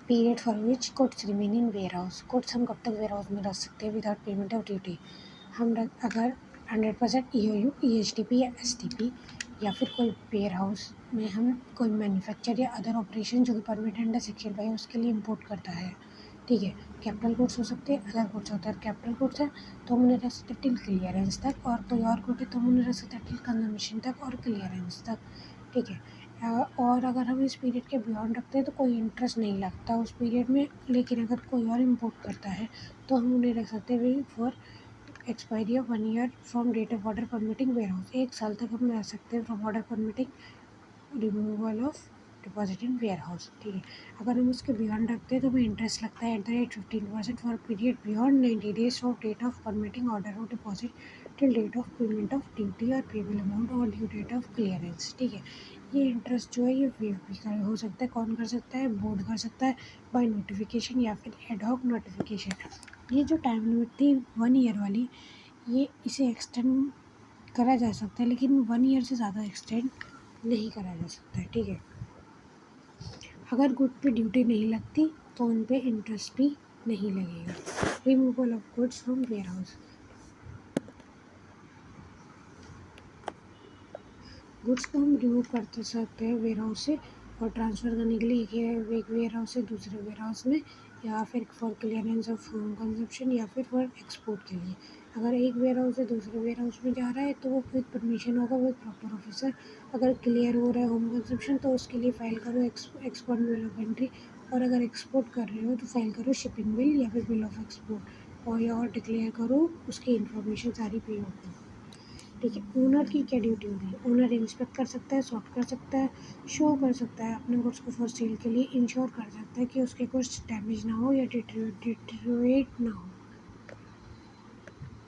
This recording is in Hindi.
Period for which goods remain in warehouse. Goods हम कब तक वेयर हाउस में रख सकते हैं विदाउट पेमेंट ऑफ ड्यूटी। अगर 100% EOU, EHDP या STP या फिर कोई वेयर हाउस में हम कोई मैन्युफैक्चर या अदर ऑपरेशन जो कि परमिट अंडर सेक्शन 5 उसके लिए इम्पोर्ट करता है, ठीक है। कैपिटल गुड्स हो सकते हैं, अदर गुड्स होता है। कैपिटल गुड्स है तो हम उन्हें रख सकते हैं टिल क्लियरेंस तक, और कोई और गुड है तो हम उन्हें रख सकते हैं टिल कंजम्पशन तक और क्लियरेंस तक, ठीक है। और अगर हम इस पीरियड के बियॉन्ड रखते हैं तो कोई इंटरेस्ट नहीं लगता उस पीरियड में, लेकिन अगर कोई और इम्पोर्ट करता है तो हम उन्हें रख सकते हैं for expiry of 1 year from date of order permitting warehouse. 1 साल तक हम रह सकते हैं from order permitting removal of deposit in warehouse, ठीक है। अगर हम उसके बियॉन्ड रखते हैं तो हमें इंटरेस्ट लगता है @15% for period beyond 90 days of date of permitting order of deposit till date of payment of duty और पेबल अमाउंट और ड्यू डेट ऑफ क्लियरेंस, ठीक है। ये इंटरेस्ट जो है ये वेव भी हो सकता है। कौन कर सकता है? बोर्ड कर सकता है बाय नोटिफिकेशन या फिर एडहॉक नोटिफिकेशन। ये जो टाइम लिमिट थी 1 ईयर वाली, ये इसे एक्सटेंड करा जा सकता है, लेकिन 1 ईयर से ज़्यादा एक्सटेंड नहीं करा जा सकता है, ठीक है। अगर गुड पे ड्यूटी नहीं लगती तो उन पे इंटरेस्ट भी नहीं लगेगा। Removal of goods from warehouse. Goods को हम रिमूव कर सकते हैं वेयर हाउस से और ट्रांसफ़र करने के लिए एक वेयर हाउस से दूसरे वेयर हाउस में, या फिर for clearance of home consumption या फिर फॉर एक्सपोर्ट के लिए। अगर एक वेयर हाउस से दूसरे वेयर हाउस में जा रहा है तो वो विद परमिशन होगा विद प्रॉपर ऑफिसर। अगर क्लियर हो रहा है होम कंजप्शन तो उसके लिए फ़ाइल करो एक्सपोर्ट बिल ऑफ एंट्री, और अगर एक्सपोर्ट कर रहे हो तो फाइल करो शिपिंग बिल या फिर बिल ऑफ एक्सपोर्ट, और डिक्लेयर करो उसकी इन्फॉर्मेशन सारी पे होगी, ठीक है। ओनर की क्या ड्यूटी होगी? ओनर इंस्पेक्ट कर सकता है, सॉर्ट कर सकता है, शो कर सकता है अपने गुड्स को फॉर सेल के लिए, इंश्योर कर सकता है कि उसके कुछ डैमेज ना हो या डिटेरियोरेट ना हो,